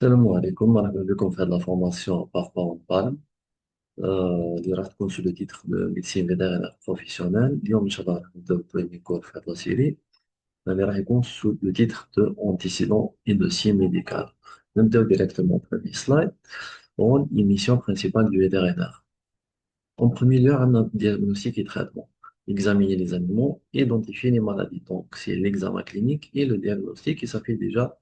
السلام عليكم مرحبا بكم في هذه الفورماسيون باربا بالم اللي راح تكون سو لو تيتر دو ميديسين فيتيرينير بروفيسيونيل. اليوم ان شاء الله راح نبداو البريمي كور في هذه السيري اللي راح يكون سو لو تيتر دو انتيسيدون اي دوسيي ميديكال. نبداو ديريكتومون بريمي سلايد. اون اي ميسيون برينسيبال دو فيتيرينير. En premier lieu, on a un diagnostic et traitement. Examiner les animaux, identifier les maladies. Donc, c'est l'examen clinique et le diagnostic, et ça fait déjà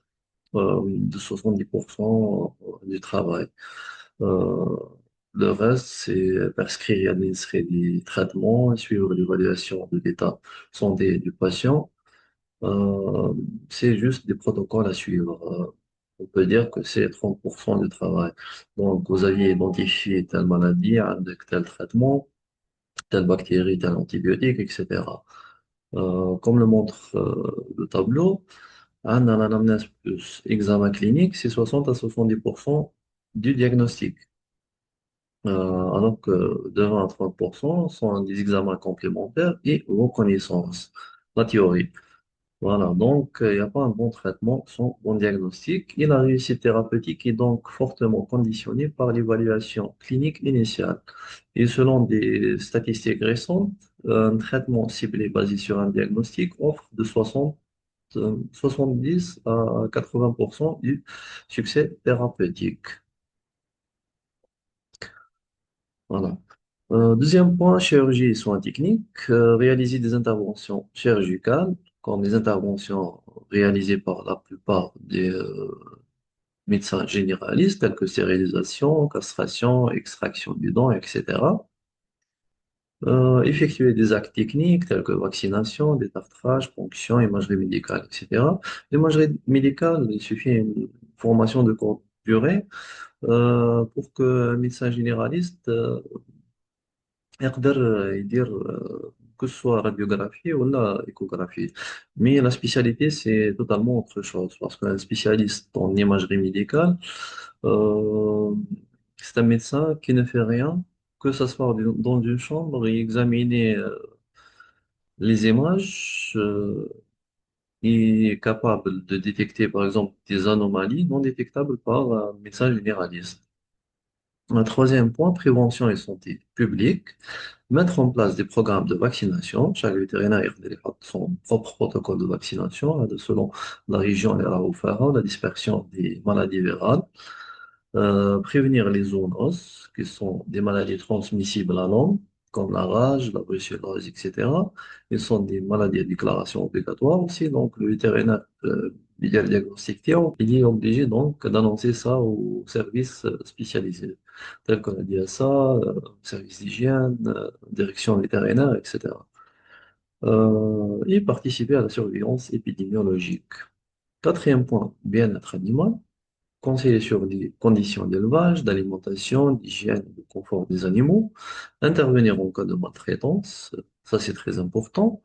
de 70% du travail. Euh, le reste, c'est prescrire et administrer des traitements et suivre l'évaluation de l'état de santé du patient. Euh, c'est juste des protocoles à suivre. On peut dire que c'est 30% du travail. Donc, vous aviez identifié telle maladie avec tel traitement, telle bactérie, tel antibiotique, etc. Comme le montre le tableau, un anamnèse plus examen clinique, c'est 60 à 70% du diagnostic. Alors que de 20 à 30% sont des examens complémentaires et reconnaissance, la théorie. Voilà, donc il n'y a pas un bon traitement sans bon diagnostic. Et la réussite thérapeutique est donc fortement conditionnée par l'évaluation clinique initiale. Et selon des statistiques récentes, un traitement ciblé basé sur un diagnostic offre de 70 à 80% du succès thérapeutique. Voilà. Deuxième point, chirurgie et soins techniques. Réaliser des interventions chirurgicales, comme les interventions réalisées par la plupart des médecins généralistes, telles que stérilisation, castration, extraction du dent, etc. Effectuer des actes techniques tels que vaccination, détartrage, ponction, imagerie médicale, etc. L'imagerie médicale, il suffit une formation de courte durée pour qu'un médecin généraliste يقدر يدير que ce soit radiographie ou la échographie. Mais la spécialité, c'est totalement autre chose parce qu'un spécialiste en imagerie médicale, euh, c'est un médecin qui ne fait rien que s'asseoir dans une chambre et examiner les images. Il est capable de détecter, par exemple, des anomalies non détectables par un médecin généraliste. Un troisième point, prévention et santé publique. Mettre en place des programmes de vaccination. Chaque vétérinaire a son propre protocole de vaccination selon la région et la dispersion des maladies virales. Prévenir les zoonoses, qui sont des maladies transmissibles à l'homme, comme la rage, la brucellose, etc. Ils sont des maladies à déclaration obligatoire aussi. Donc, le vétérinaire, il y a le diagnostic, il est obligé donc d'annoncer ça aux services spécialisés, tels que la DSA, service d'hygiène, direction vétérinaire, etc. Et participer à la surveillance épidémiologique. Quatrième point, bien-être animal. Conseiller sur les conditions d'élevage, d'alimentation, d'hygiène et de confort des animaux. Intervenir en cas de maltraitance, ça c'est très important.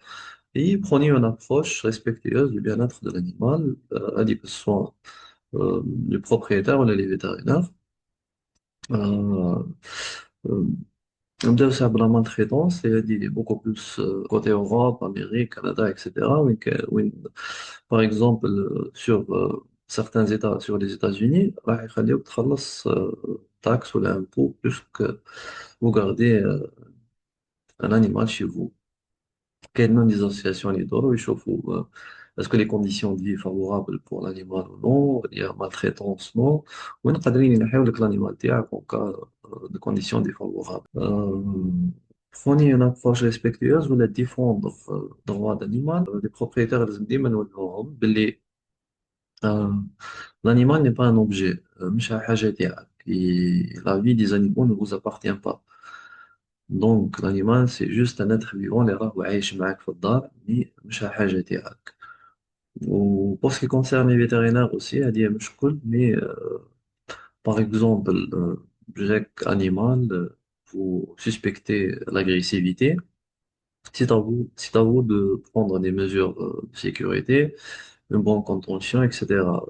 Et prenez une approche respectueuse du bien-être de l'animal, que ce soit le propriétaire ou les vétérinaires. Euh, euh, نبداو ساعة بلا maltraitance, c'est beaucoup plus côté Europe, Amérique, Canada, etc. Par exemple, sur certains États, sur les États-Unis, راح يخليوك تخلص taxe ou l'impôt plus que vous gardez un animal chez vous. كاين des associations اللي يدوروا يشوفوا est-ce que les conditions de vie favorables pour l'animal ou non, il y a maltraitance non, وين قادرين ينحيو لك l'animal تاعك en cas de conditions défavorables. Prenez une approche respectueuse ولا défendre droit d'animal. Les propriétaires لازم ديما نقولهم باللي euh, l'animal n'est pas un objet, مش حاجة تاعك. Et la vie des animaux ne vous appartient pas. Donc, l'animal, c'est juste un être vivant اللي راهو عايش معاك في الدار مي مش حاجة تاعك. Pour ce qui concerne les vétérinaires aussi, هذه مش كل mais par exemple, chaque animal, vous suspectez l'agressivité. C'est à vous de prendre des mesures de sécurité une bonne contention, etc.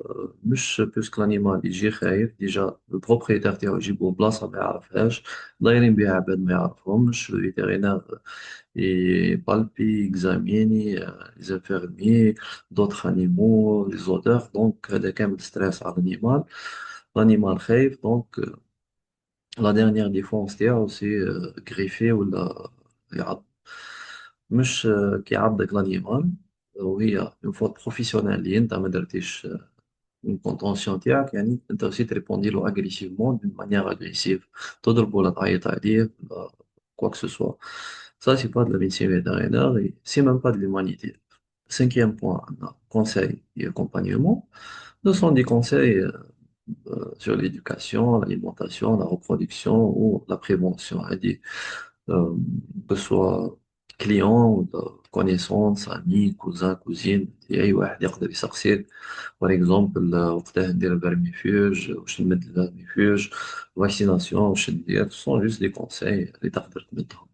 مش بيسك الانيمال يجي خايف ديجا البروبريتير تاعو يجيبو بلاصة ما يعرفهاش دايرين بها عباد ما يعرفهمش لو فيتيرينير يبالبي اكزاميني les infirmiers d'autres animaux les odeurs donc هذا كامل ستريس على الانيمال l'animal خايف donc la dernière défense تاعو سي griffer ولا يعض مش كيعضك الانيمال وهي اون فوا بروفيسيونيل اللي انت ما درتيش une contention تاعك يعني انت aussi تريبوندي له agressivement d'une manière agressive تضرب ولا تعيط عليه ولا quoi que ce soit ça c'est pas de la médecine vétérinaire et c'est même pas de l'humanité. Cinquième point on a conseil et accompagnement ce sont des conseils sur l'éducation, l'alimentation, la reproduction ou la prévention. C'est-à-dire, euh, que ce soit client ou de connaissances, amis, cousins, cousines, أي واحد يقدر يسقسيك. Par exemple, وقتها ندير الفيرميفوج واش نمد الفيرميفوج فاكسيناسيون واش ندير ce sont juste des conseils اللي تقدر تمدهم.